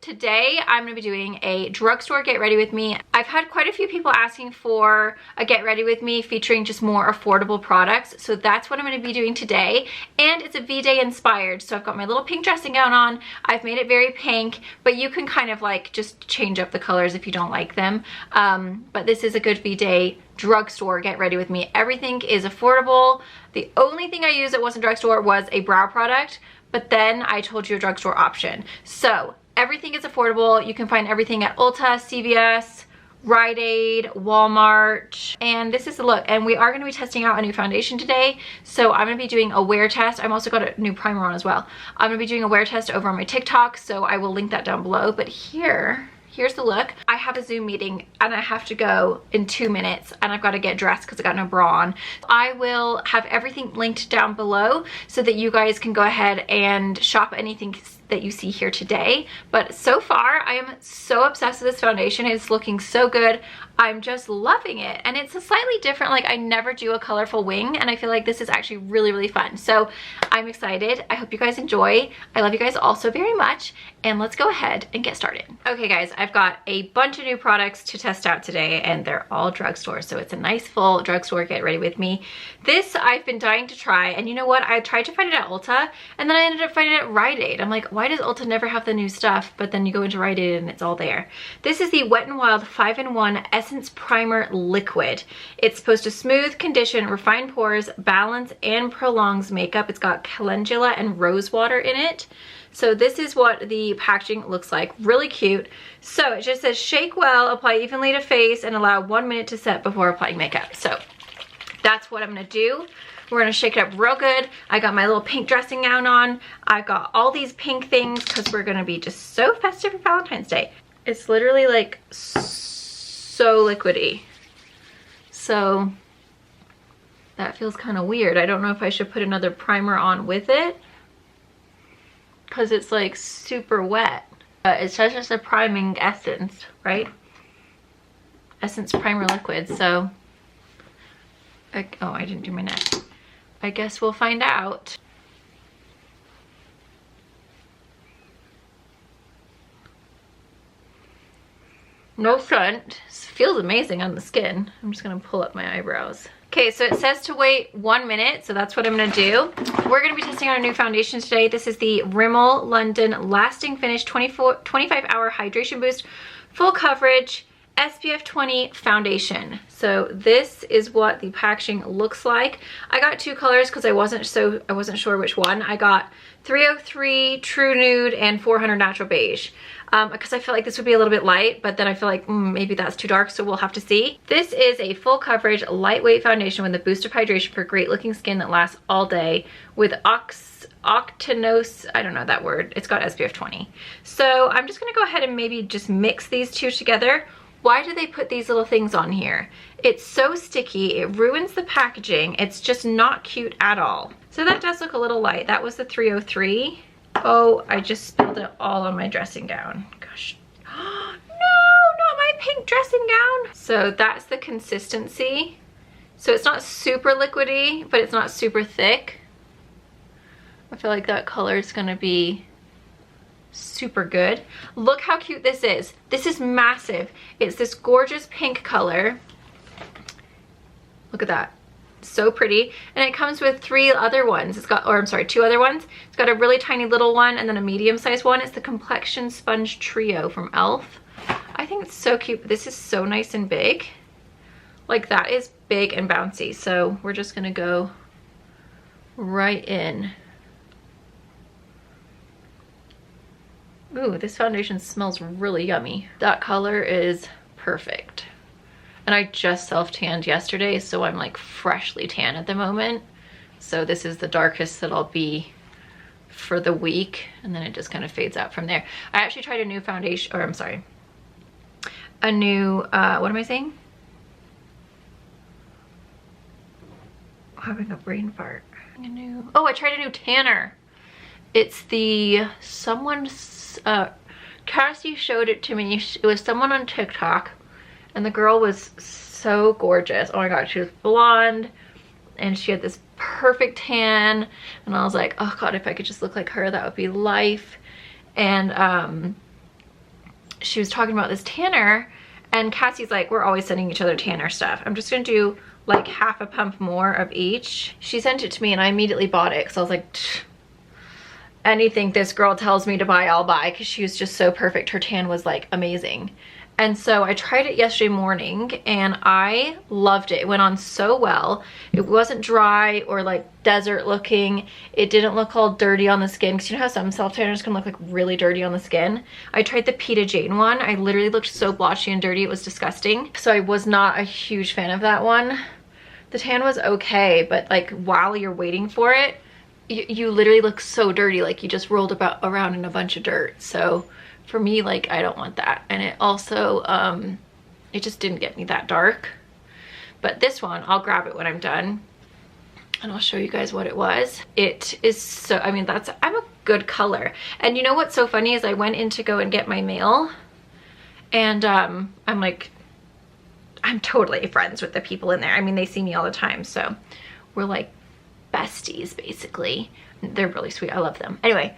today I'm going to be doing a drugstore get ready with me. I've had quite a few people asking for a get ready with me featuring just more affordable products, so that's what I'm going to be doing today. And it's a V-Day inspired, so I've got my little pink dressing gown on. I've made it very pink, but you can kind of like just change up the colors if you don't like them. But this is a good V-Day drugstore get ready with me. Everything is affordable. The only thing I used that wasn't drugstore was a brow product, but then I told you a drugstore option. So everything is affordable. You can find everything at Ulta, CVS, Rite Aid, Walmart, and this is the look. And we are going to be testing out a new foundation today, so I'm going to be doing a wear test. I'm also got a new primer on as well. I'm going to be doing a wear test over on my TikTok, so I will link that down below. But here's the look. I have a Zoom meeting and I have to go in 2 minutes, and I've got to get dressed because I got no bra on. I will have everything linked down below so that you guys can go ahead and shop anything that you see here today. But so far I am so obsessed with this foundation. It's looking so good. I'm just loving it, and it's a slightly different, like I never do a colorful wing, and I feel like this is actually really, really fun. So I'm excited. I hope you guys enjoy. I love you guys all so very much, and let's go ahead and get started. Okay guys, I've got a bunch of new products to test out today, and they're all drugstore, so it's a nice full drugstore get ready with me. This I've been dying to try, and you know what, I tried to find it at Ulta and then I ended up finding it at Rite Aid. I'm like, why does Ulta never have the new stuff? But then you go into Rite Aid and it's all there. This is the Wet n Wild 5-in-1 Essence Primer Liquid. It's supposed to smooth, condition, refine pores, balance, and prolongs makeup. It's got calendula and rose water in it. So this is what the packaging looks like. Really cute. So it just says shake well, apply evenly to face, and allow 1 minute to set before applying makeup. So that's what I'm gonna do. We're gonna shake it up real good. I got my little pink dressing gown on. I got all these pink things because we're gonna be just so festive for Valentine's Day. It's literally like so liquidy. So that feels kind of weird. I don't know if I should put another primer on with it because it's like super wet. It says it's a priming essence, right? Essence primer liquid. So, oh, I didn't do my neck. I guess we'll find out. No scent. Feels amazing on the skin. I'm just gonna pull up my eyebrows. Okay, so it says to wait 1 minute, so that's what I'm gonna do. We're gonna be testing out a new foundation today. This is the Rimmel London Lasting Finish 25-hour Hydration Boost Full Coverage SPF 20 foundation. So this is what the packaging looks like. I got two colors because I wasn't sure which one. I got 303 True Nude and 400 Natural Beige. Because I feel like this would be a little bit light, but then I feel like maybe that's too dark, so we'll have to see. This is a full coverage, lightweight foundation with a boost of hydration for great looking skin that lasts all day with octanose, I don't know that word. It's got SPF 20. So I'm just gonna go ahead and maybe just mix these two together. Why do they put these little things on here? It's so sticky, it ruins the packaging. It's just not cute at all. So that does look a little light. That was the 303. Oh, I just spilled it all on my dressing gown. Gosh. No, not my pink dressing gown. So that's the consistency. So it's not super liquidy, but it's not super thick. I feel like that color is gonna be super good. Look how cute this is. This is massive. It's this gorgeous pink color. Look at that. So pretty. And it comes with two other ones. It's got a really tiny little one and then a medium-sized one. It's the Complexion Sponge Trio from e.l.f. I think it's so cute. This is so nice and big. Like, that is big and bouncy. So we're just gonna go right in. Ooh, this foundation smells really yummy. That color is perfect. And I just self-tanned yesterday, so I'm like freshly tan at the moment. So this is the darkest that I'll be for the week, and then it just kind of fades out from there. I actually tried a new foundation, or I'm sorry, a new, what am I saying? I'm having a brain fart. Oh, I tried a new tanner. It's the, Cassie showed it to me. It was someone on TikTok, and the girl was so gorgeous. Oh my god, she was blonde and she had this perfect tan, and I was like, oh god, if I could just look like her, that would be life. And she was talking about this tanner, and Cassie's like, we're always sending each other tanner stuff. I'm just gonna do like half a pump more of each. She sent it to me and I immediately bought it because I was like, anything this girl tells me to buy, I'll buy, because she was just so perfect. Her tan was like amazing. And so I tried it yesterday morning and I loved it. It went on so well. It wasn't dry or like desert looking. It didn't look all dirty on the skin, because you know how some self tanners can look like really dirty on the skin. I tried the Pita Jane one. I literally looked so blotchy and dirty, it was disgusting. So I was not a huge fan of that one. The tan was okay, but like while you're waiting for it, you literally look so dirty, like you just rolled around in a bunch of dirt. So for me, like, I don't want that. And it also, it just didn't get me that dark. But this one, I'll grab it when I'm done and I'll show you guys what it was. It is so, I mean, I'm a good color. And you know what's so funny is I went in to go and get my mail, and I'm like, I'm totally friends with the people in there. I mean, they see me all the time. So we're like besties, basically. They're really sweet. I love them. Anyway,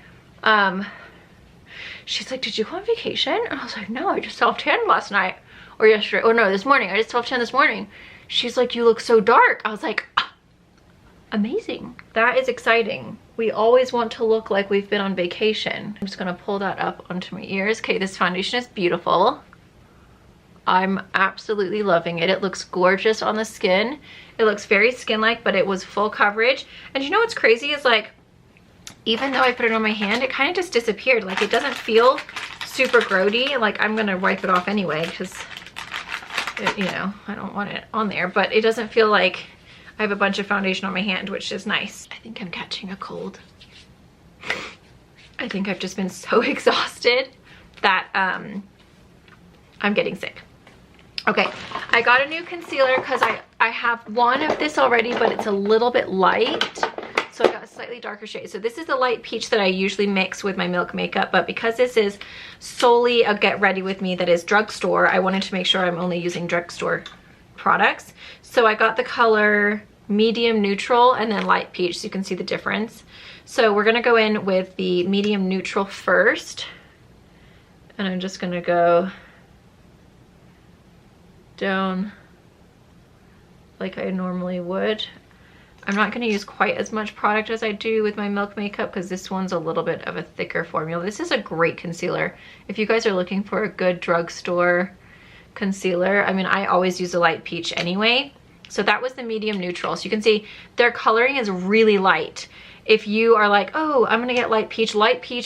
she's like, did you go on vacation? And I was like, no, I just self-tanned last night, or yesterday, or no, this morning. I just self-tanned this morning. She's like, you look so dark. I was like, ah, amazing. That is exciting. We always want to look like we've been on vacation. I'm just gonna pull that up onto my ears. Okay, this foundation is beautiful. I'm absolutely loving it. It looks gorgeous on the skin. It looks very skin-like, but it was full coverage. And you know what's crazy is, like, even though I put it on my hand, it kind of just disappeared. Like, it doesn't feel super grody. Like, I'm gonna wipe it off anyway because, you know, I don't want it on there. But it doesn't feel like I have a bunch of foundation on my hand, which is nice. I think I'm catching a cold. I think I've just been so exhausted that I'm getting sick. Okay, I got a new concealer because I have one of this already, but it's a little bit light. So I got a slightly darker shade. So this is the light peach that I usually mix with my Milk makeup, but because this is solely a get ready with me that is drugstore, I wanted to make sure I'm only using drugstore products. So I got the color medium neutral and then light peach, so you can see the difference. So we're gonna go in with the medium neutral first, and I'm just gonna go down like I normally would. I'm not going to use quite as much product as I do with my Milk makeup because this one's a little bit of a thicker formula. This is a great concealer. If you guys are looking for a good drugstore concealer, I mean, I always use a light peach anyway. So that was the medium neutral. So you can see their coloring is really light. If you are like, oh, I'm gonna get light peach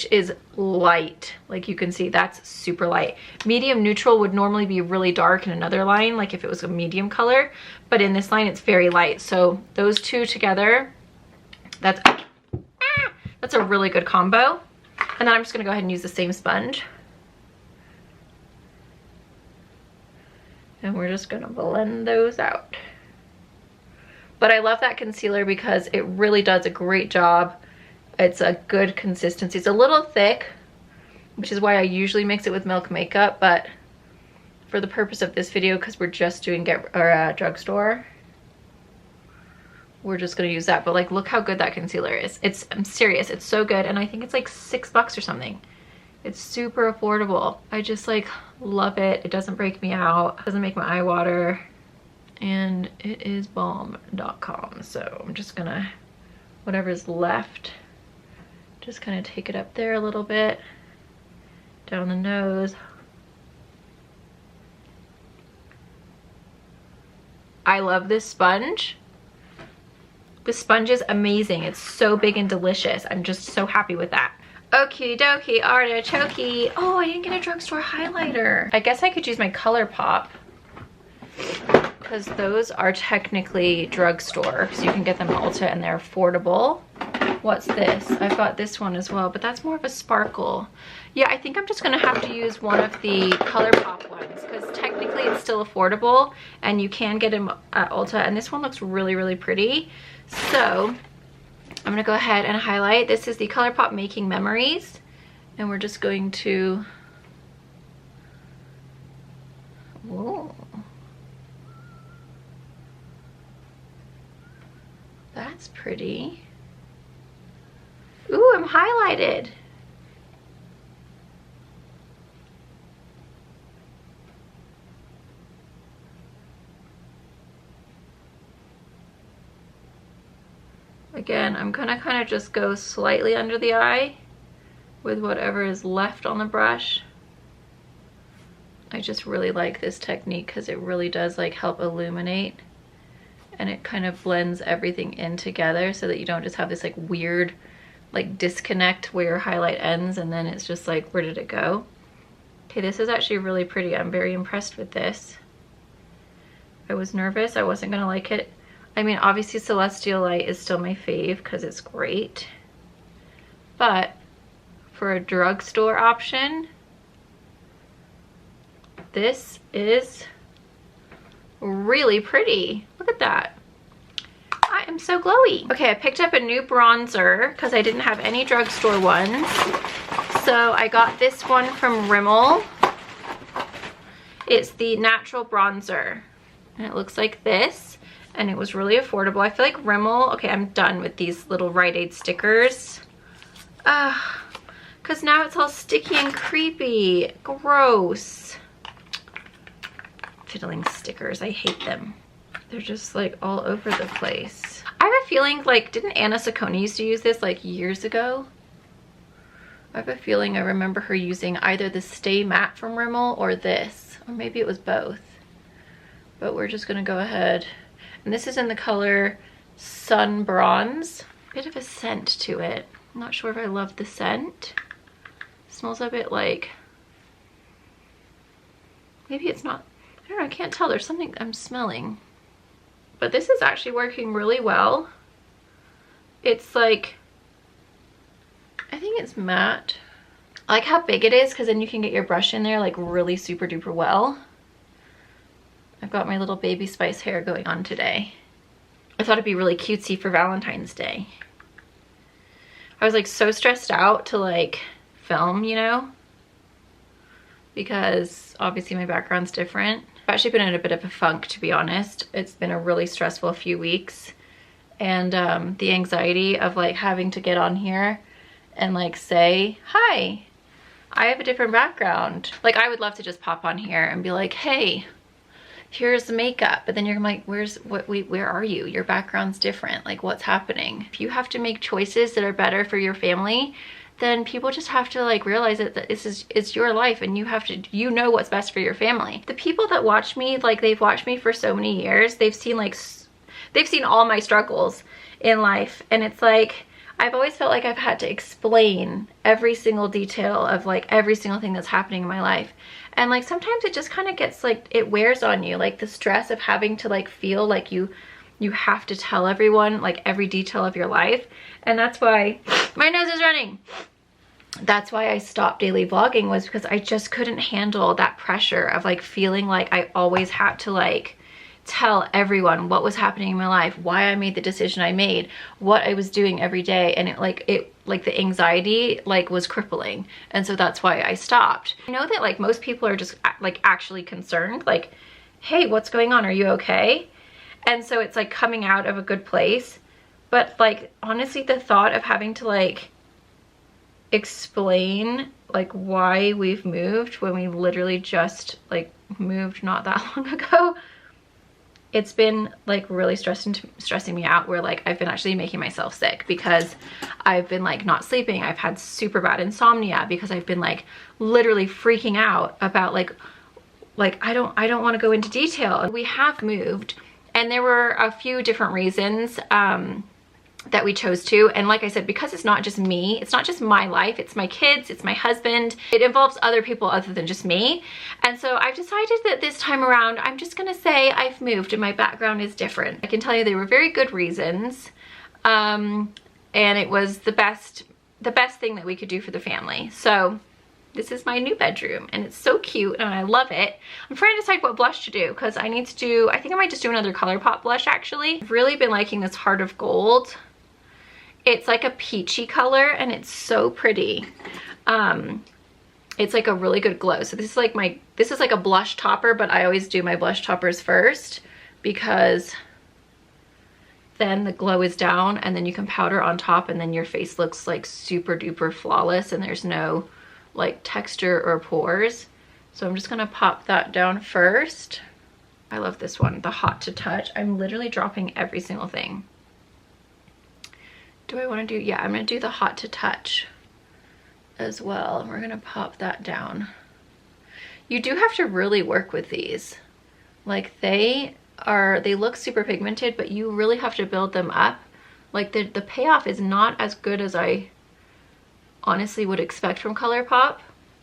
is light. Like you can see, that's super light. Medium neutral would normally be really dark in another line, like if it was a medium color, but in this line it's very light. So those two together, that's a really good combo. And then I'm just gonna go ahead and use the same sponge. And we're just gonna blend those out. But I love that concealer because it really does a great job. It's a good consistency. It's a little thick, which is why I usually mix it with Milk makeup, but for the purpose of this video, because we're just doing drugstore, we're just gonna use that. But like, look how good that concealer is. I'm serious, it's so good, and I think it's like $6 or something. It's super affordable. I just like love it. It doesn't break me out, it doesn't make my eye water. And it is balm.com, so I'm just gonna, whatever's left, just kind of take it up there a little bit, down the nose. I love this sponge. This sponge is amazing. It's so big and delicious. I'm just so happy with that. Okie dokie, artichoke. Oh, I didn't get a drugstore highlighter. I guess I could use my ColourPop, because those are technically drugstore, so you can get them at Ulta and they're affordable. What's this? I've got this one as well, but that's more of a sparkle. Yeah, I think I'm just gonna have to use one of the ColourPop ones because technically it's still affordable and you can get them at Ulta, and this one looks really, really pretty. So I'm gonna go ahead and highlight. This is the ColourPop Making Memories, and we're just going to, whoa. That's pretty. Ooh, I'm highlighted. Again, I'm gonna kind of just go slightly under the eye with whatever is left on the brush. I just really like this technique because it really does like help illuminate, and it kind of blends everything in together so that you don't just have this like weird like disconnect where your highlight ends and then it's just like, where did it go? Okay, this is actually really pretty. I'm very impressed with this. I was nervous I wasn't gonna like it. I mean, obviously Celestial Light is still my fave because it's great, but for a drugstore option, this is really pretty. Look at that. I am so glowy. Okay, I picked up a new bronzer because I didn't have any drugstore ones. So I got this one from Rimmel. It's the natural bronzer. And it looks like this. And it was really affordable. I feel like Rimmel, okay, I'm done with these little Rite Aid stickers. Because now it's all sticky and creepy. Gross. Fiddling stickers, I hate them. They're just like all over the place. I have a feeling like, didn't Anna Saccone used to use this like years ago? I have a feeling I remember her using either the Stay Matte from Rimmel or this, or maybe it was both. But we're just gonna go ahead. And this is in the color Sun Bronze. Bit of a scent to it. I'm not sure if I love the scent. It smells a bit like, maybe it's not, I don't know, I can't tell. There's something I'm smelling. But this is actually working really well. It's like, I think it's matte. I like how big it is because then you can get your brush in there like really super duper well. I've got my little baby spice hair going on today. I thought it'd be really cutesy for Valentine's Day. I was like so stressed out to like film, you know, because obviously my background's different. I've actually been in a bit of a funk, to be honest. It's been a really stressful few weeks, and the anxiety of like having to get on here and like say, hi, I have a different background. Like I would love to just pop on here and be like, hey, here's the makeup, but then you're like, where are you? Your background's different. Like what's happening? If you have to make choices that are better for your family, then people just have to like realize that it's your life and you have to, you know what's best for your family. The people that watch me, like they've watched me for so many years, they've seen all my struggles in life, and it's like, I've always felt like I've had to explain every single detail of like every single thing that's happening in my life. And like sometimes it just kind of gets like, it wears on you, like the stress of having to like feel like you have to tell everyone like every detail of your life. And that's why my nose is running. That's why I stopped daily vlogging, was because I just couldn't handle that pressure of like feeling like I always had to like tell everyone what was happening in my life, why I made the decision I made, what I was doing every day. And it like the anxiety like was crippling. And so that's why I stopped. I know that like most people are just like actually concerned, like, hey, what's going on? Are you okay? And so it's like coming out of a good place. But like honestly, the thought of having to like explain like why we've moved when we literally just like moved not that long ago, it's been like really stressing me out, where like I've been actually making myself sick because I've been like not sleeping. I've had super bad insomnia because I've been like literally freaking out about like I don't want to go into detail. We have moved, and there were a few different reasons that we chose to. And like I said, because it's not just me, it's not just my life, it's my kids, it's my husband, it involves other people other than just me. And so I've decided that this time around, I'm just gonna say I've moved and my background is different. I can tell you they were very good reasons. And it was the best thing that we could do for the family. So this is my new bedroom and it's so cute and I love it. I'm trying to decide what blush to do because I need to do, I think I might just do another ColourPop blush actually. I've really been liking this Heart of Gold. It's like a peachy color and it's so pretty. It's like a really good glow. So this is like a blush topper, but I always do my blush toppers first because then the glow is down and then you can powder on top and then your face looks like super duper flawless and there's no like texture or pores. So I'm just gonna pop that down first. I love this one, the Hot to Touch. I'm literally dropping every single thing. do I want to do, yeah, I'm going to do the Hot to Touch as well. And we're going to pop that down. You do have to really work with these. Like they look super pigmented, but you really have to build them up. Like the payoff is not as good as I honestly would expect from ColourPop,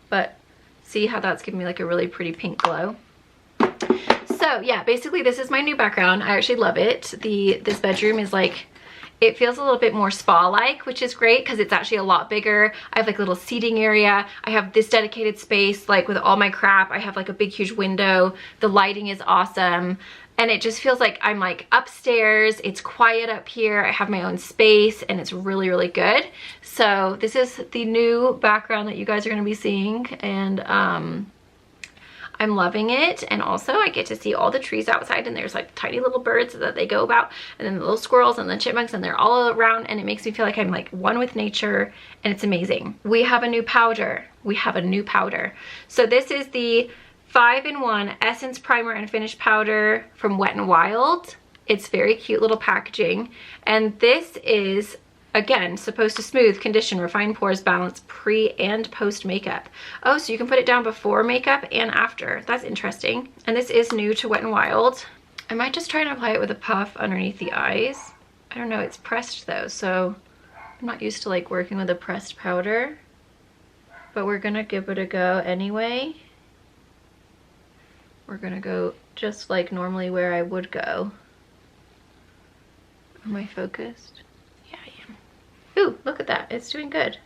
but see how that's giving me like a really pretty pink glow. So yeah, basically this is my new background. I actually love it. This bedroom is like, it feels a little bit more spa-like, which is great because it's actually a lot bigger. I have like a little seating area. I have this dedicated space, like with all my crap. I have like a big, huge window. The lighting is awesome. And it just feels like I'm like upstairs. It's quiet up here. I have my own space and it's really, really good. So this is the new background that you guys are going to be seeing. And I'm loving it. And also I get to see all the trees outside, and there's like tiny little birds that they go about, and then the little squirrels and the chipmunks, and they're all around, and it makes me feel like I'm like one with nature, and it's amazing. We have a new powder. So this is the 5-in-1 Essence Primer and Finish Powder from Wet n Wild. It's very cute little packaging, and this is, again, supposed to smooth, condition, refine pores, balance pre and post makeup. Oh, so you can put it down before makeup and after. That's interesting. And this is new to Wet n Wild. I might just try and apply it with a puff underneath the eyes. I don't know, it's pressed though, so I'm not used to like working with a pressed powder, but we're gonna give it a go anyway. We're gonna go just like normally where I would go. Am I focused? Ooh, look at that. It's doing good.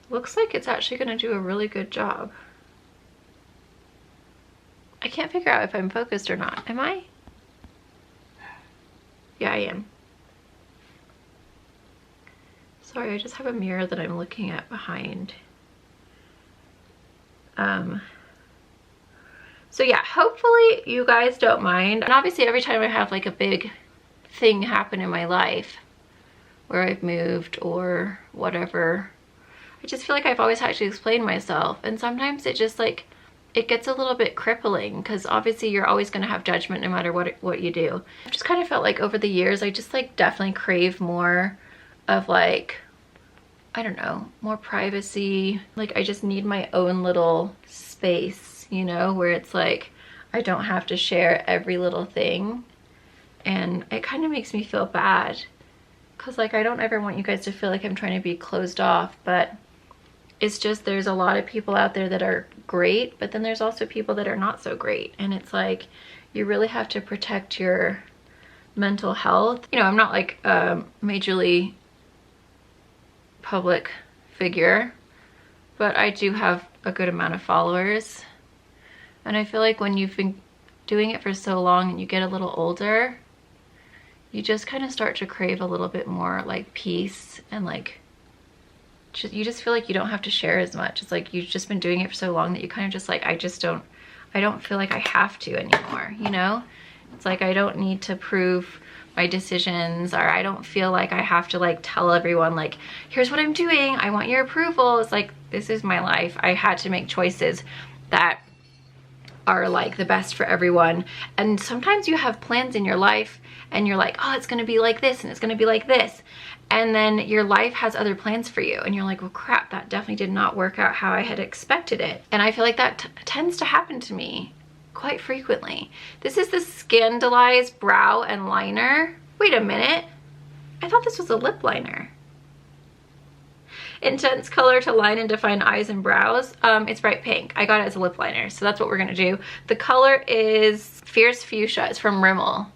Looks like it's actually going to do a really good job. I can't figure out if I'm focused or not. Am I? Yeah, I am. Sorry, I just have a mirror that I'm looking at behind. So yeah, hopefully you guys don't mind. And obviously every time I have like a big thing happen in my life where I've moved or whatever, I just feel like I've always had to explain myself. And sometimes it just like, it gets a little bit crippling because obviously you're always going to have judgment no matter what you do. I've just kind of felt like over the years, I just like definitely crave more of like, I don't know, more privacy. Like I just need my own little space, you know, where it's like I don't have to share every little thing. And it kind of makes me feel bad because like I don't ever want you guys to feel like I'm trying to be closed off, but it's just there's a lot of people out there that are great, but then there's also people that are not so great, and it's like you really have to protect your mental health. You know, I'm not like a majorly public figure, but I do have a good amount of followers. And I feel like when you've been doing it for so long and you get a little older, you just kind of start to crave a little bit more like peace and like, you just feel like you don't have to share as much. It's like you've just been doing it for so long that you kind of just like, I don't feel like I have to anymore, you know? It's like I don't need to prove my decisions, or I don't feel like I have to like tell everyone like, here's what I'm doing, I want your approval. It's like, this is my life. I had to make choices that are like the best for everyone. And sometimes you have plans in your life and you're like, oh, it's gonna be like this and it's gonna be like this. And then your life has other plans for you. And you're like, well, crap, that definitely did not work out how I had expected it. And I feel like that tends to happen to me quite frequently. This is the Scandalized Brow and Liner. Wait a minute. I thought this was a lip liner. Intense color to line and define eyes and brows. It's bright pink. I got it as a lip liner, so that's what we're gonna do. The color is Fierce Fuchsia. It's from Rimmel.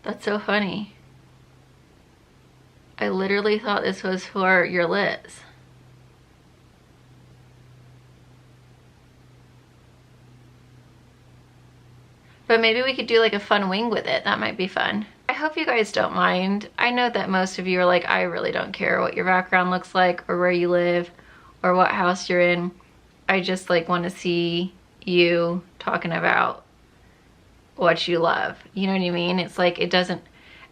That's so funny. I literally thought this was for your lips. But maybe we could do like a fun wing with it. That might be fun. I hope you guys don't mind. I know that most of you are like, I really don't care what your background looks like or where you live or what house you're in. I just like want to see you talking about what you love. You know what I mean? It's like, it doesn't,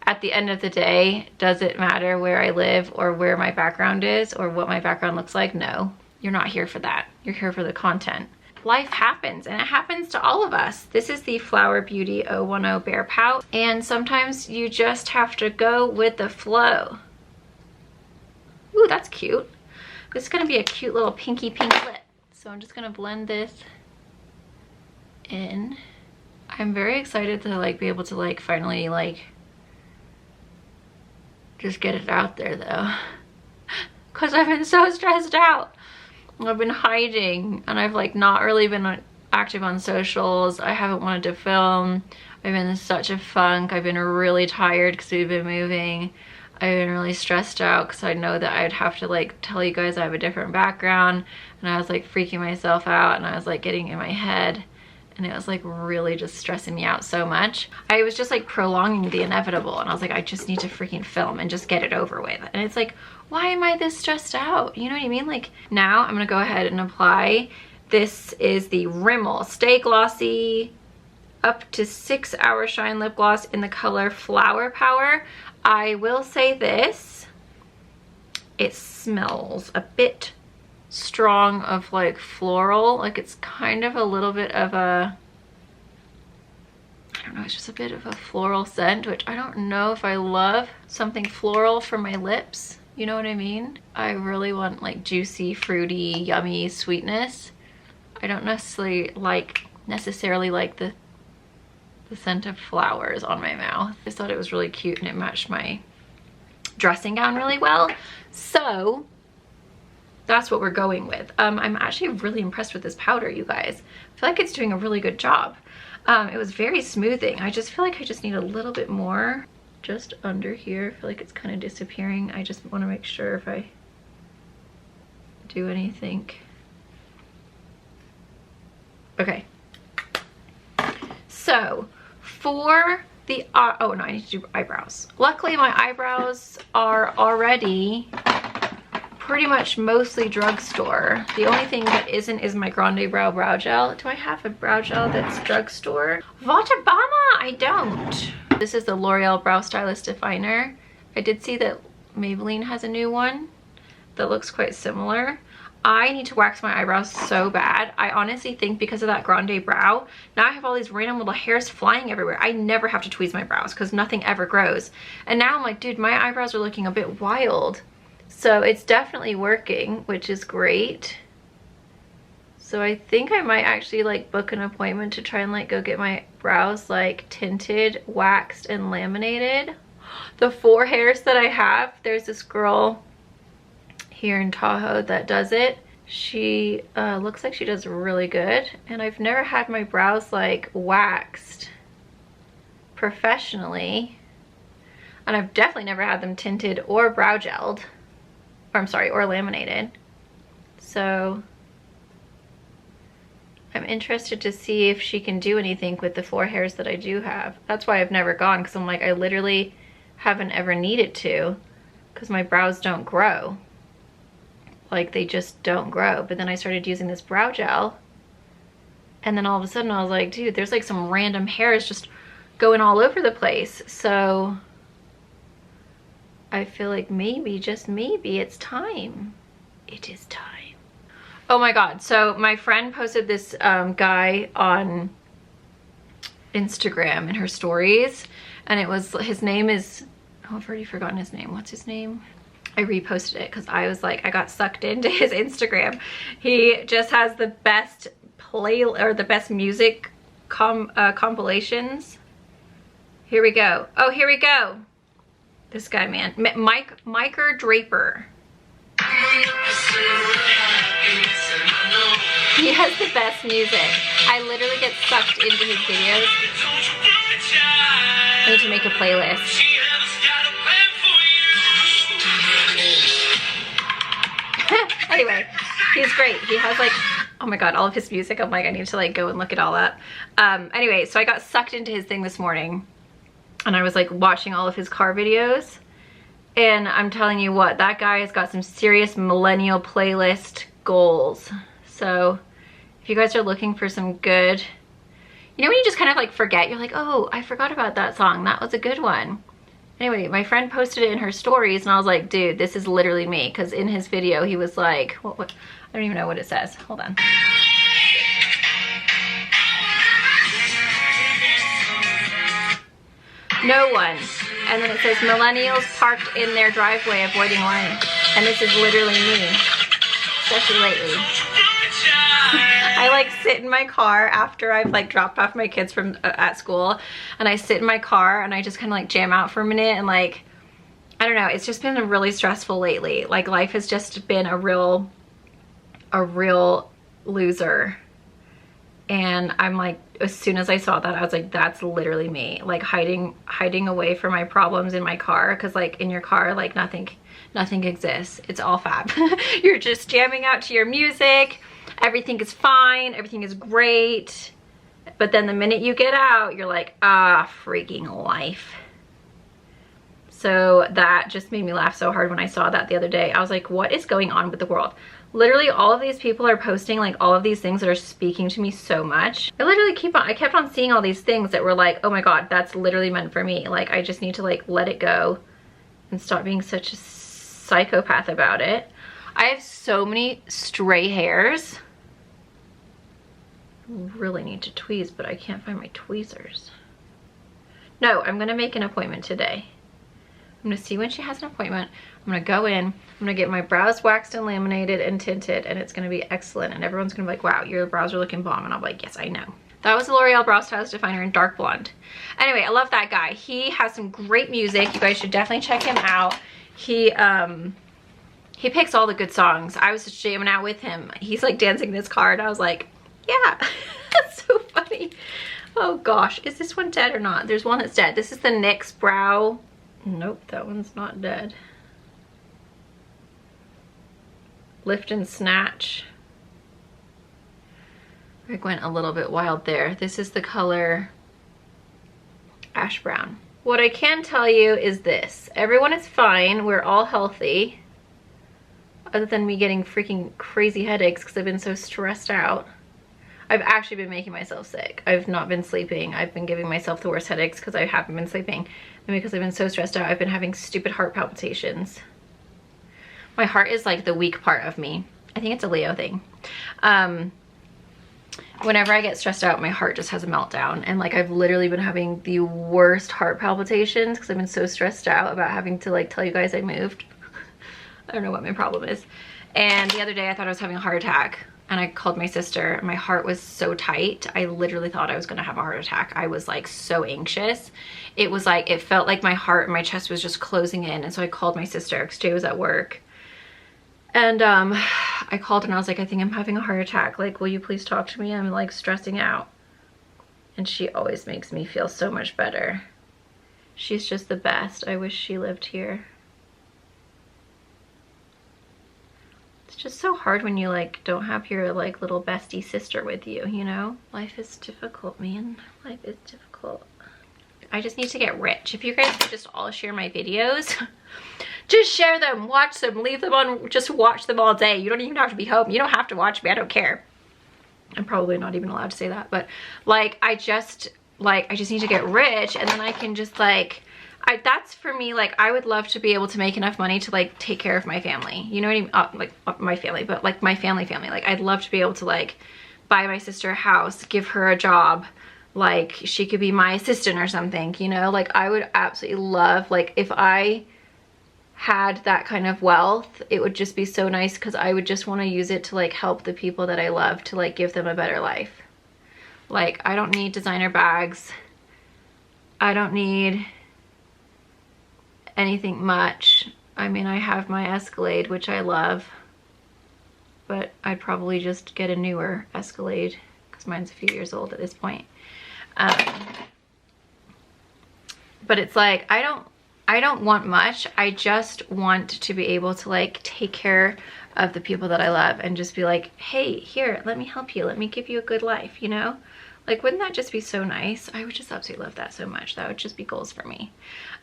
at the end of the day, does it matter where I live or where my background is or what my background looks like? No, you're not here for that. You're here for the content. life happens, and it happens to all of us. This is the Flower Beauty 010 Bear Pout, and sometimes you just have to go with the flow. Ooh, that's cute. This is gonna be a cute little pinky pink lip. So I'm just gonna blend this in. I'm very excited to like be able to like finally like just get it out there though, because I've been so stressed out. I've been hiding, and I've like not really been active on socials. I haven't wanted to film. I've been in such a funk. I've been really tired because we've been moving. I've been really stressed out because I know that I'd have to like tell you guys I have a different background, and I was like freaking myself out, and I was like getting in my head, and it was like really just stressing me out so much. I was just like prolonging the inevitable, and I was like, I just need to freaking film and just get it over with. And it's like, why am I this stressed out? You know what I mean? Like now I'm gonna go ahead and apply. This is the Rimmel Stay Glossy up to 6 Hour Shine Lip Gloss in the color Flower Power. I will say this, it smells a bit strong of like floral. Like it's kind of a little bit of a, I don't know, it's just a bit of a floral scent, which I don't know if I love something floral for my lips. You know what I mean? I really want like juicy, fruity, yummy sweetness. I don't necessarily like the scent of flowers on my mouth. I just thought it was really cute, and it matched my dressing gown really well. So that's what we're going with. I'm actually really impressed with this powder, you guys. I feel like it's doing a really good job. It was very smoothing. I just feel like I just need a little bit more just under here. I feel like it's kind of disappearing. I just want to make sure if I do anything. Okay. So for the, oh no, I need to do eyebrows. Luckily my eyebrows are already pretty much mostly drugstore. The only thing that isn't is my Grande brow gel. Do I have a brow gel that's drugstore? Vatabama, I don't. This is the L'Oreal Brow Stylist Definer. I did see that Maybelline has a new one that looks quite similar. I need to wax my eyebrows so bad. I honestly think because of that Grande brow, now I have all these random little hairs flying everywhere. I never have to tweeze my brows because nothing ever grows. And now I'm like, dude, my eyebrows are looking a bit wild. So it's definitely working, which is great. So I think I might actually like book an appointment to try and like go get my brows like tinted, waxed, and laminated. The 4 hairs that I have, there's this girl here in Tahoe that does it. She looks like she does really good, and I've never had my brows like waxed professionally, and I've definitely never had them tinted or brow gelled, or I'm sorry, or laminated. So I'm interested to see if she can do anything with the 4 hairs that I do have. That's why I've never gone, because I'm like, I literally haven't ever needed to, because my brows don't grow. Like they just don't grow. But then I started using this brow gel, and then all of a sudden I was like, dude, there's like some random hairs just going all over the place. So I feel like maybe, just maybe, it's time. It is time. Oh my god, so my friend posted this guy on Instagram in her stories, and it was, his name is, oh, I've already forgotten his name. What's his name? I reposted it because I was like, I got sucked into his Instagram. He just has the best the best music compilations. Here we go. Oh, here we go. This guy, man. Miker Draper. He has the best music. I literally get sucked into his videos. I need to make a playlist. Anyway, he's great. He has like, oh my god, all of his music. I'm like, I need to like go and look it all up. Anyway, so I got sucked into his thing this morning, and I was like watching all of his car videos, and I'm telling you what, that guy has got some serious millennial playlist goals. So if you guys are looking for some good, you know when you just kind of like forget, you're like, oh, I forgot about that song, that was a good one. Anyway, my friend posted it in her stories, and I was like, dude, this is literally me. Because in his video, he was like, what, I don't even know what it says. Hold on. No one. And then it says millennials parked in their driveway avoiding lane. And this is literally me, especially lately. I like sit in my car after I've like dropped off my kids from at school, and I sit in my car and I just kind of like jam out for a minute, and like, I don't know, it's just been really stressful lately. Like life has just been a real loser. And I'm like, as soon as I saw that, I was like, that's literally me, like hiding away from my problems in my car. Because like in your car, like nothing exists. It's all fab. You're just jamming out to your music. Everything is fine. Everything is great. But then the minute you get out, you're like, ah, freaking life. So that just made me laugh so hard when I saw that the other day. I was like, what is going on with the world? Literally all of these people are posting like all of these things that are speaking to me so much. I kept on seeing all these things that were like, oh my God, that's literally meant for me. Like I just need to like let it go and stop being such a psychopath about it. I have so many stray hairs. I really need to tweeze, but I can't find my tweezers. No, I'm gonna make an appointment today. I'm gonna see when she has an appointment. I'm gonna go in, I'm gonna get my brows waxed and laminated and tinted, and it's gonna be excellent. And everyone's gonna be like, wow, your brows are looking bomb. And I'm like, yes, I know. That was the L'Oreal Brow Styles Definer in dark blonde. Anyway, I love that guy. He has some great music. You guys should definitely check him out. He picks all the good songs. I was just jamming out with him. He's like dancing in his car, and I was like, yeah, that's so funny. Oh gosh, is this one dead or not? There's one that's dead. This is the NYX Brow. Nope, that one's not dead. Lift and Snatch. I went a little bit wild there. This is the color Ash Brown. What I can tell you is this. Everyone is fine. We're all healthy. Other than me getting freaking crazy headaches because I've been so stressed out. I've actually been making myself sick. I've not been sleeping. I've been giving myself the worst headaches because I haven't been sleeping. And because I've been so stressed out, I've been having stupid heart palpitations. My heart is like the weak part of me. I think it's a Leo thing. Whenever I get stressed out, my heart just has a meltdown. And like I've literally been having the worst heart palpitations because I've been so stressed out about having to like tell you guys I moved. I don't know what my problem is. And the other day I thought I was having a heart attack. And I called my sister. My heart was so tight. I literally thought I was gonna have a heart attack. I was like so anxious. It was like, it felt like my heart and my chest was just closing in. And so I called my sister because Jay was at work. And I called and I was like, I think I'm having a heart attack. Like, will you please talk to me? I'm like stressing out. And she always makes me feel so much better. She's just the best. I wish she lived here. It's just so hard when you like don't have your like little bestie sister with you, you know? Life is difficult, man. Life is difficult. I just need to get rich. If you guys could just all share my videos, just share them, watch them, leave them on, just watch them all day. You don't even have to be home. You don't have to watch me. I don't care. I'm probably not even allowed to say that, but like I just need to get rich, and then I can just like, that's for me. Like I would love to be able to make enough money to like take care of my family. You know what I mean? Like my family, but like my family. Like I'd love to be able to like buy my sister a house, give her a job. Like she could be my assistant or something, you know? Like I would absolutely love, like if I had that kind of wealth, it would just be so nice because I would just want to use it to like help the people that I love, to like give them a better life. Like I don't need designer bags. I don't need anything much. I mean, I have my Escalade, which I love, but I'd probably just get a newer Escalade because mine's a few years old at this point. But it's like, I don't want much. I just want to be able to like take care of the people that I love and just be like, hey, here, let me help you. Let me give you a good life, you know? Like, wouldn't that just be so nice? I would just absolutely love that so much. That would just be goals for me.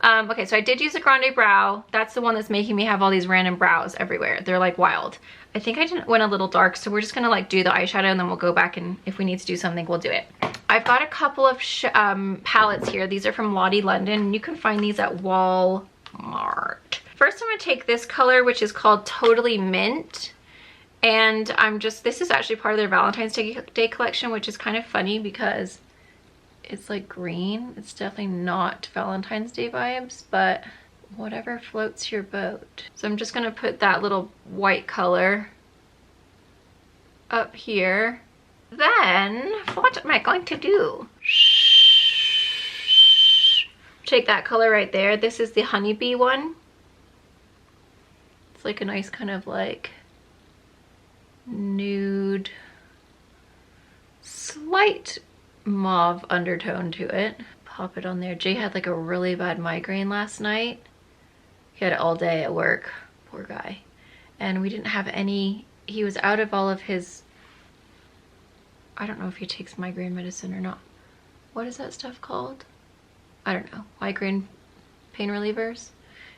Okay, so I did use a Grande Brow. That's the one that's making me have all these random brows everywhere. They're like wild. I think I went a little dark, so we're just gonna like do the eyeshadow and then we'll go back, and if we need to do something, we'll do it. I've got a couple of palettes here. These are from Lottie London. You can find these at Walmart. First, I'm gonna take this color, which is called Totally Mint. And this is actually part of their Valentine's Day collection, which is kind of funny because It's like green. It's definitely not Valentine's Day vibes, but whatever floats your boat. So I'm just gonna put that little white color up here. Then what am I going to do? Take that color right there. This is the honeybee one. It's like a nice kind of like nude, slight mauve undertone to it. Pop it on there. Jay had like a really bad migraine last night. He had it all day at work, poor guy. And we didn't have any, he was out of all of his, I don't know if he takes migraine medicine or not. What is that stuff called? I don't know, migraine pain relievers.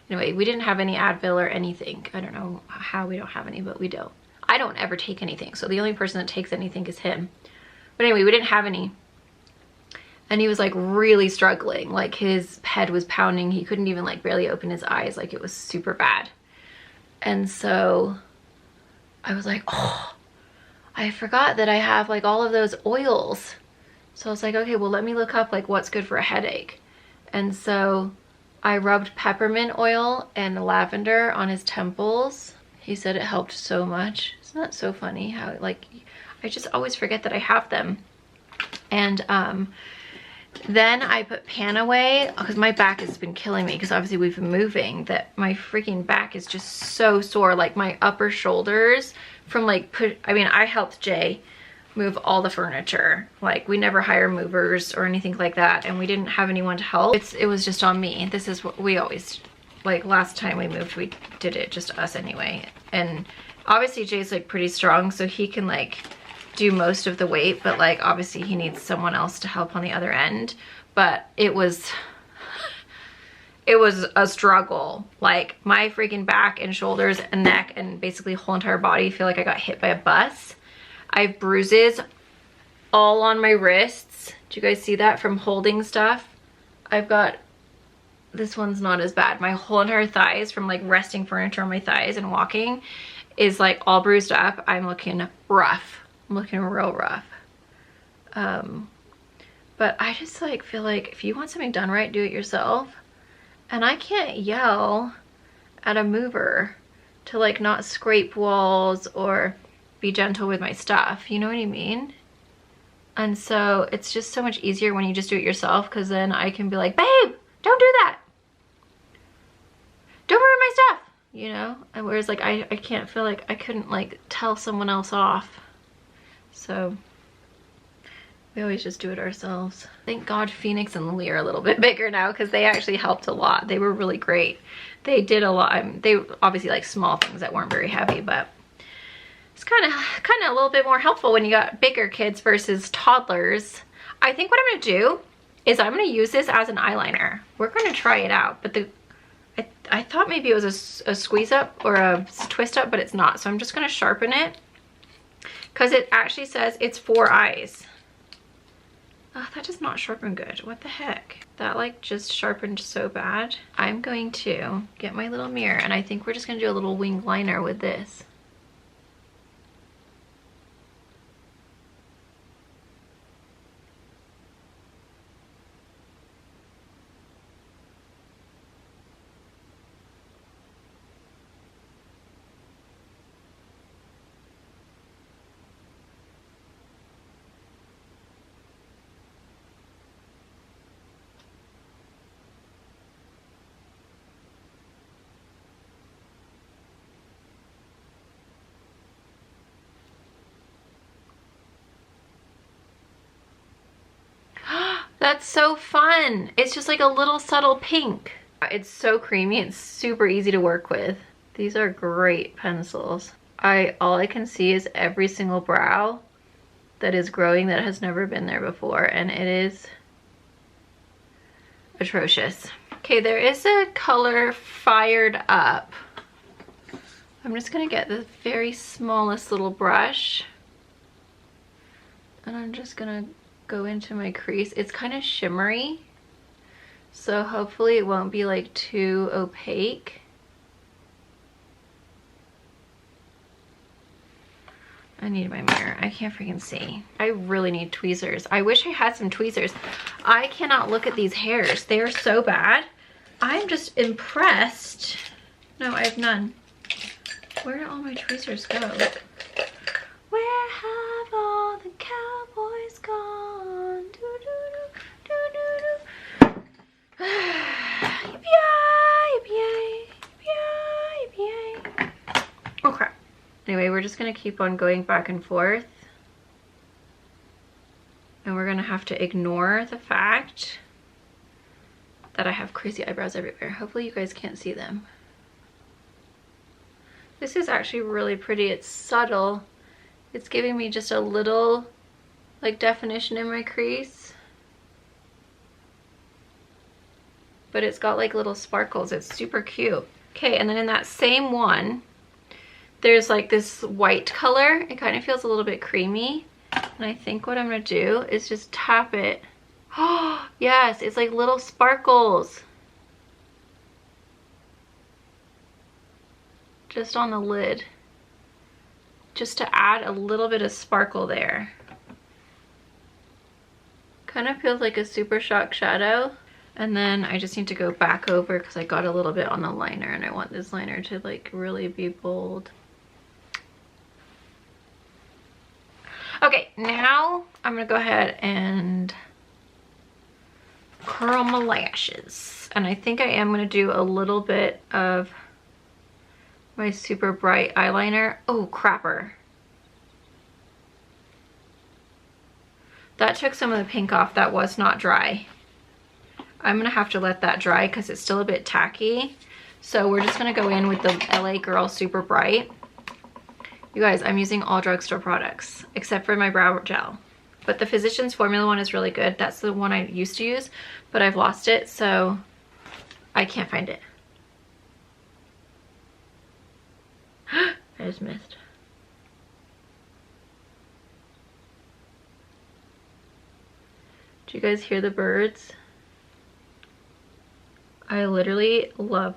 Anyway, we didn't have any Advil or anything. I don't know how we don't have any, but we don't. I don't ever take anything, so the only person that takes anything is him. But anyway, we didn't have any. And he was like really struggling. Like his head was pounding. He couldn't even like barely open his eyes. Like it was super bad. And so I was like, oh, I forgot that I have like all of those oils. So I was like, okay, well, let me look up like what's good for a headache. And so I rubbed peppermint oil and lavender on his temples. He said it helped so much. Isn't that so funny how like, I just always forget that I have them. And then I put pan away because my back has been killing me because obviously we've been moving, that my freaking back is just so sore. Like my upper shoulders from like, I helped Jay move all the furniture. Like we never hire movers or anything like that, and we didn't have anyone to help. It was just on me. This is what we always, like last time we moved, we did it just us anyway. And obviously Jay's like pretty strong, so he can like do most of the weight, but like obviously he needs someone else to help on the other end. But it was a struggle. Like my freaking back and shoulders and neck and basically whole entire body feel like I got hit by a bus. I have bruises all on my wrists. Do you guys see that from holding stuff? I've got, this one's not as bad. My whole entire thighs from like resting furniture on my thighs and walking is like all bruised up. I'm looking rough. I'm looking real rough. But I just like feel like if you want something done right, do it yourself. And I can't yell at a mover to like not scrape walls or be gentle with my stuff, you know what I mean? And so it's just so much easier when you just do it yourself, because then I can be like, babe, don't do that, don't ruin my stuff, you know? And whereas like I can't feel like I couldn't like tell someone else off. So we always just do it ourselves. Thank God Phoenix and Lily are a little bit bigger now, because they actually helped a lot. They were really great. They did a lot. They obviously like small things that weren't very heavy, but it's kind of a little bit more helpful when you got bigger kids versus toddlers. I think what I'm gonna do is I'm gonna use this as an eyeliner. We're gonna try it out, but I thought maybe it was a squeeze up or a twist up, but it's not. So I'm just gonna sharpen it because it actually says it's for eyes. Oh, that does not sharpen good. What the heck? That like just sharpened so bad. I'm going to get my little mirror, and I think we're just gonna do a little wing liner with this. That's so fun. It's just like a little subtle pink. It's so creamy. It's super easy to work with. These are great pencils. All I can see is every single brow that is growing that has never been there before, and it is atrocious. Okay, there is a color Fired Up. I'm just gonna get the very smallest little brush, and I'm just gonna go into my crease. It's kind of shimmery, so hopefully it won't be like too opaque. I need my mirror. I can't freaking see. I really need tweezers. I wish I had some tweezers. I cannot look at these hairs. They are so bad. I'm just impressed. No, I have none. Where did all my tweezers go? Where have all the cowboys gone? Doo doo doo doo doo doo. Yippee-yi, yippee-yi, yippee-yi. Oh crap. Anyway, we're just gonna keep on going back and forth. And we're gonna have to ignore the fact that I have crazy eyebrows everywhere. Hopefully you guys can't see them. This is actually really pretty. It's subtle. It's giving me just a little like definition in my crease. But it's got like little sparkles. It's super cute. Okay, and then in that same one, there's like this white color. It kind of feels a little bit creamy. And I think what I'm gonna do is just tap it. Oh, yes, it's like little sparkles. Just on the lid. Just to add a little bit of sparkle there. Kind of feels like a Super Shock shadow. And then I just need to go back over because I got a little bit on the liner and I want this liner to like really be bold. Okay, now I'm gonna go ahead and curl my lashes. And I think I am gonna do a little bit of my super bright eyeliner. Oh, crapper. That took some of the pink off. That was not dry. I'm gonna have to let that dry because it's still a bit tacky. So we're just gonna go in with the LA Girl Super Bright. You guys, I'm using all drugstore products except for my brow gel. But the Physicians Formula one is really good. That's the one I used to use, but I've lost it, so I can't find it. I just missed. Do you guys hear the birds? I literally love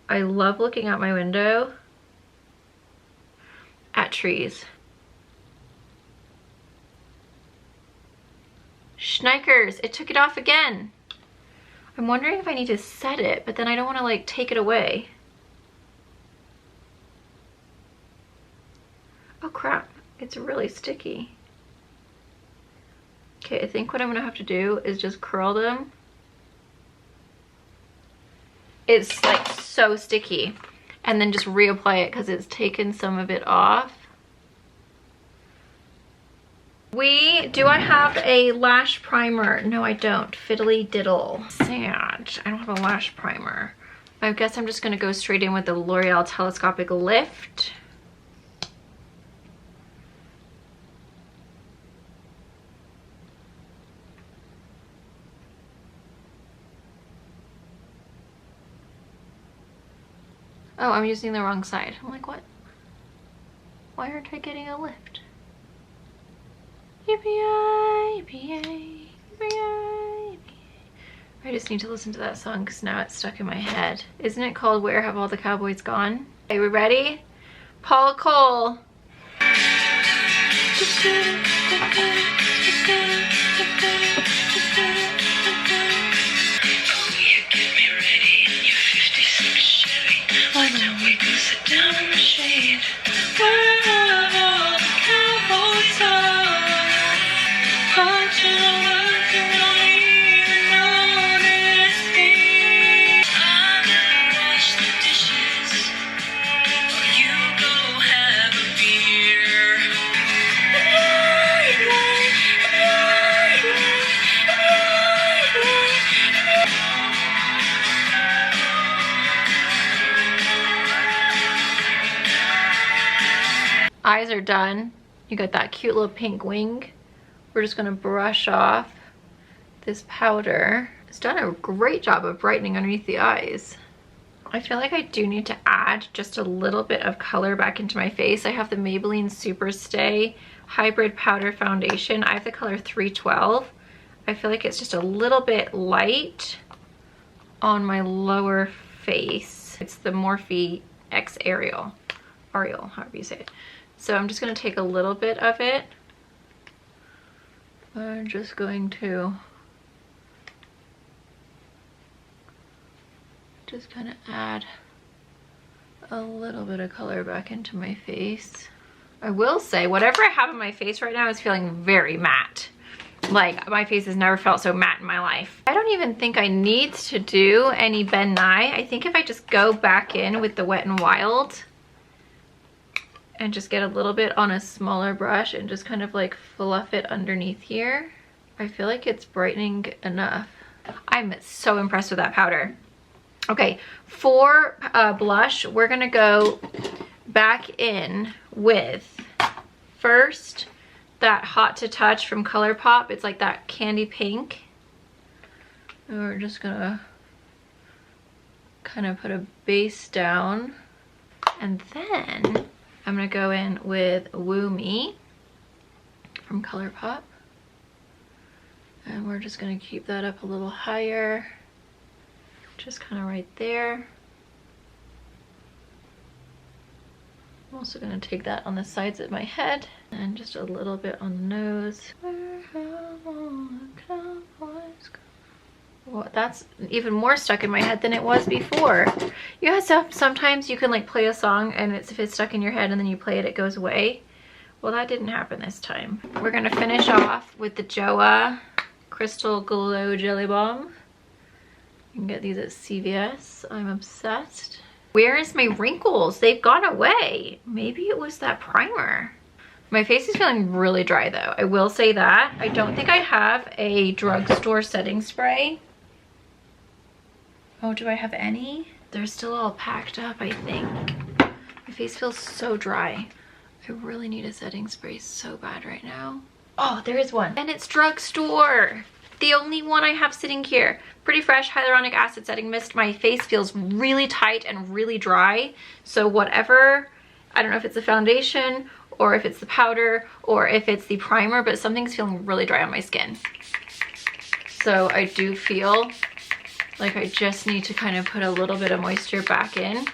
looking out my window at trees. Schnikers, it took it off again. I'm wondering if I need to set it, but then I don't want to like take it away. Oh crap, it's really sticky. Okay, I think what I'm gonna have to do is just curl them. It's like so sticky. And then just reapply it because it's taken some of it off. Do I have a lash primer? No, I don't. Fiddly diddle. Sad. I don't have a lash primer. I guess I'm just gonna go straight in with the L'Oreal Telescopic Lift. Oh, I'm using the wrong side. I'm like, what? Why aren't I getting a lift? Yippee-yi, yippee-yi, yippee-yi, yippee-yi. I just need to listen to that song because now it's stuck in my head. Isn't it called Where Have All the Cowboys Gone? Okay, we ready? Paul Cole. Down in the shade, where have all the cowboys are? Watching the work, you don't even notice me. I'm gonna wash the dishes, or you go have a beer. Eyes are done. You got that cute little pink wing. We're just gonna brush off this powder. It's done a great job of brightening underneath the eyes. I feel like I do need to add just a little bit of color back into my face. I have the Maybelline Super Stay Hybrid Powder Foundation. I have the color 312. I feel like it's just a little bit light on my lower face. It's the Morphe X Ariel, however you say it. So I'm just gonna take a little bit of it. I'm just going to just kind of add a little bit of color back into my face. I will say, whatever I have on my face right now is feeling very matte. Like, my face has never felt so matte in my life. I don't even think I need to do any Ben Nye. I think if I just go back in with the Wet n Wild and just get a little bit on a smaller brush and just kind of like fluff it underneath here, I feel like it's brightening enough. I'm so impressed with that powder. Okay, for blush, we're gonna go back in with first that Hot to Touch from ColourPop. It's like that candy pink. And we're just gonna kind of put a base down. And then I'm gonna go in with Woo Me from ColourPop. And we're just gonna keep that up a little higher. Just kind of right there. I'm also going to take that on the sides of my head and just a little bit on the nose. Well, that's even more stuck in my head than it was before. Yeah, so sometimes you can like play a song and if it's stuck in your head and then you play it, it goes away. Well, that didn't happen this time. We're going to finish off with the JOA Crystal Glow Jelly Balm. You can get these at CVS. I'm obsessed. Where is my wrinkles? They've gone away. Maybe it was that primer. My face is feeling really dry though. I will say that. I don't think I have a drugstore setting spray. Oh, do I have any? They're still all packed up, I think. My face feels so dry. I really need a setting spray so bad right now. Oh, there is one. And it's drugstore. The only one I have sitting here. Pretty Fresh Hyaluronic Acid Setting Mist. My face feels really tight and really dry. So whatever, I don't know if it's the foundation or if it's the powder or if it's the primer, but something's feeling really dry on my skin. So I do feel like I just need to kind of put a little bit of moisture back in.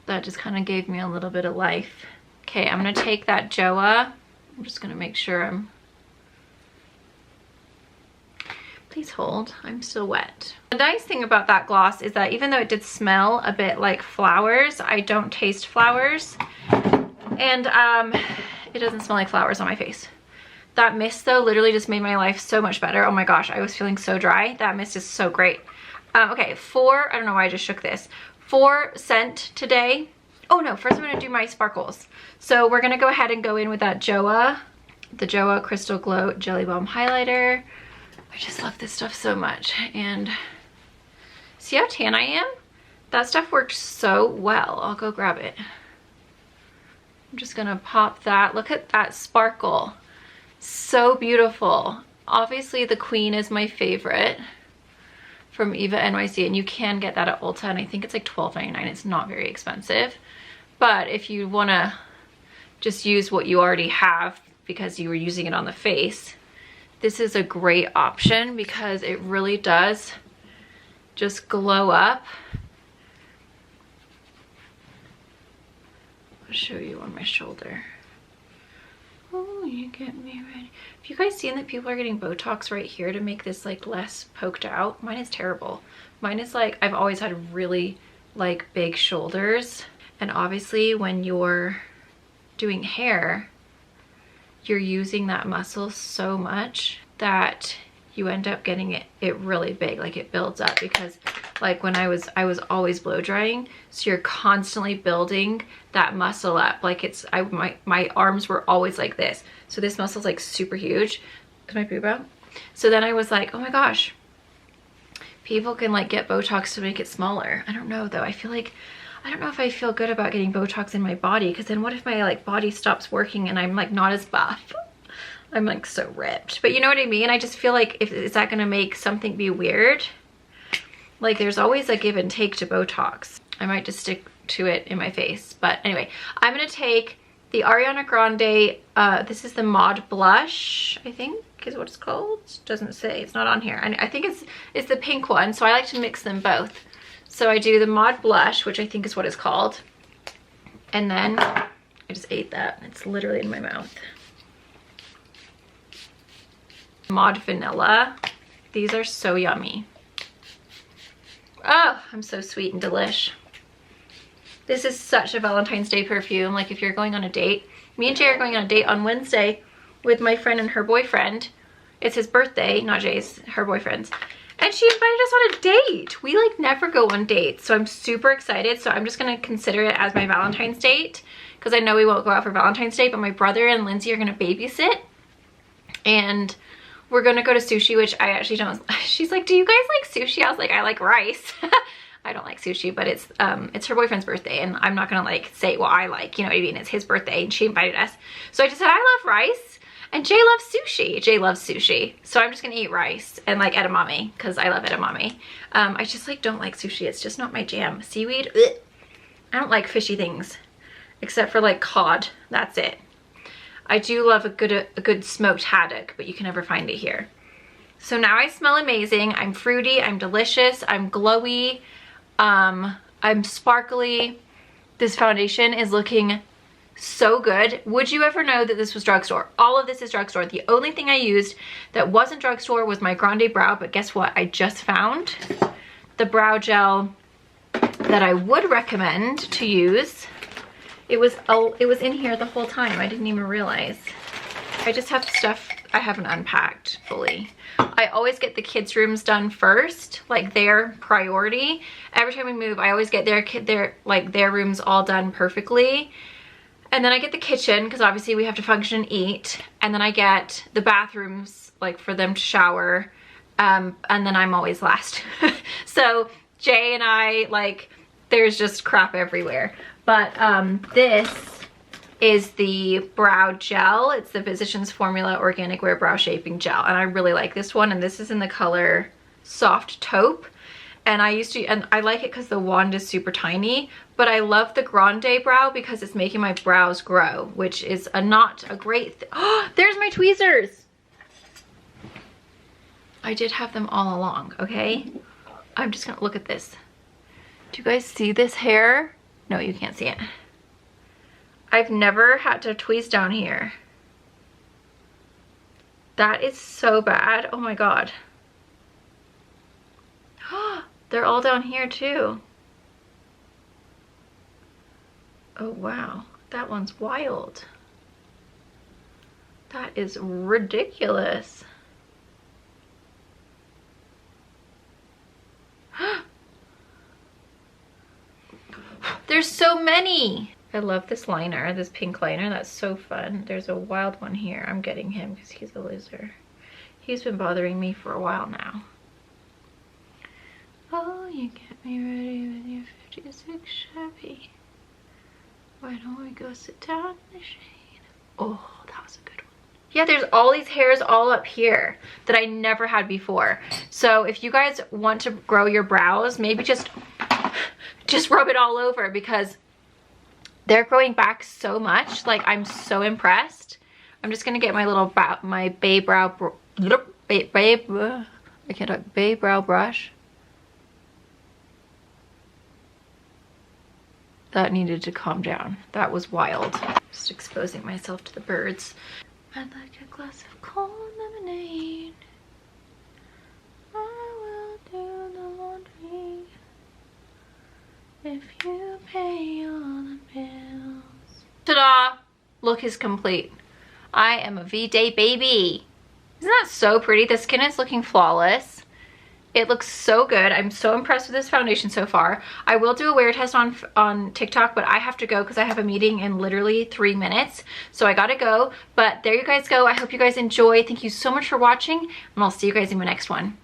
That just kind of gave me a little bit of life. Okay, I'm gonna take that JOA. I'm just gonna make sure I'm... Please hold, I'm still wet. The nice thing about that gloss is that even though it did smell a bit like flowers, I don't taste flowers. And it doesn't smell like flowers on my face. That mist though literally just made my life so much better. Oh my gosh, I was feeling so dry. That mist is so great. Okay, I don't know why I just shook this. For scent today. Oh no, first I'm gonna do my sparkles. So we're gonna go ahead and go in with that JOA, the JOA Crystal Glow Jelly Balm Highlighter. I just love this stuff so much. And see how tan I am? That stuff worked so well. I'll go grab it. I'm just gonna pop that. Look at that sparkle. So beautiful. Obviously the Queen is my favorite from Eva NYC, and you can get that at Ulta, and I think it's like $12.99. It's not very expensive. But if you wanna just use what you already have because you were using it on the face, this is a great option because it really does just glow up. I'll show you on my shoulder. Oh, you get me ready. Have you guys seen that people are getting Botox right here to make this like less poked out? Mine is terrible. Mine is like, I've always had really like big shoulders. And obviously when you're doing hair, you're using that muscle so much that you end up getting it really big. Like it builds up because like when I was always blow drying, so you're constantly building that muscle up. Like my arms were always like this, so this muscle's like super huge. Is my boob out? So then I was like, oh my gosh, people can like get Botox to make it smaller. I don't know though. I don't know if I feel good about getting Botox in my body, because then what if my like body stops working and I'm like not as buff? I'm like so ripped, but you know what I mean? I just feel like is that gonna make something be weird? Like there's always a give and take to Botox. I might just stick to it in my face. But anyway, I'm gonna take the Ariana Grande, this is the Mod Blush, I think is what it's called. It doesn't say, it's not on here. I think it's the pink one, so I like to mix them both. So I do the Mod Blush, which I think is what it's called. And then I just ate that. It's literally in my mouth. Mod Vanilla. These are so yummy. Oh, I'm so sweet and delish. This is such a Valentine's Day perfume. Like if you're going on a date. Me and Jay are going on a date on Wednesday with my friend and her boyfriend. It's his birthday, not Jay's, her boyfriend's. And she invited us on a date. We like never go on dates. So I'm super excited. So I'm just gonna consider it as my Valentine's date because I know we won't go out for Valentine's Day, but my brother and Lindsay are gonna babysit. And we're gonna go to sushi, which I actually don't. She's like, do you guys like sushi? I was like, I like rice. I don't like sushi, but it's her boyfriend's birthday and I'm not gonna like say what I like, you know what I mean? It's his birthday and she invited us. So I just said, I love rice and Jay loves sushi. Jay loves sushi. So I'm just gonna eat rice and like edamame because I love edamame. I just like don't like sushi. It's just not my jam. Seaweed, ugh. I don't like fishy things except for like cod. That's it. I do love a good smoked haddock, but you can never find it here. So now I smell amazing. I'm fruity, I'm delicious, I'm glowy, I'm sparkly. This foundation is looking so good. Would you ever know that this was drugstore? All of this is drugstore. The only thing I used that wasn't drugstore was my Grande Brow, but guess what? I just found the brow gel that I would recommend to use. It was in here the whole time. I didn't even realize. I just have stuff I haven't unpacked fully. I always get the kids' rooms done first, like their priority. Every time we move, I always get their rooms all done perfectly. And then I get the kitchen because obviously we have to function and eat. And then I get the bathrooms like for them to shower. And then I'm always last. So Jay and I, like, there's just crap everywhere. But this is the brow gel. It's the Physicians Formula Organic Wear Brow Shaping Gel. And I really like this one. And this is in the color Soft Taupe. And I like it because the wand is super tiny. But I love the Grande Brow because it's making my brows grow, which is not a great thing. Oh, there's my tweezers. I did have them all along, okay? I'm just gonna look at this. Do you guys see this hair? No, you can't see it. I've never had to tweeze down here. That is so bad. Oh my God. They're all down here too. Oh wow, that one's wild. That is ridiculous. There's so many. I love this liner, this pink liner. That's so fun. There's a wild one here. I'm getting him because he's a loser. He's been bothering me for a while now. Oh, you get me ready with your 56 Chevy. Why don't we go sit down in the shade? Oh, that was a good one. Yeah, there's all these hairs all up here that I never had before. So if you guys want to grow your brows, maybe just rub it all over because they're growing back so much. Like, I'm so impressed. I'm just gonna get my little Bay Brow brush. That needed to calm down. That was wild. Just exposing myself to the birds. I'd like a glass of cold lemonade. I will do the laundry if you pay all the bills. Ta-da! Look is complete. I am a V-Day baby. Isn't that so pretty? The skin is looking flawless. It looks so good. I'm so impressed with this foundation so far. I will do a wear test on TikTok, but I have to go because I have a meeting in literally 3 minutes. So I gotta go. But there you guys go. I hope you guys enjoy. Thank you so much for watching, and I'll see you guys in my next one.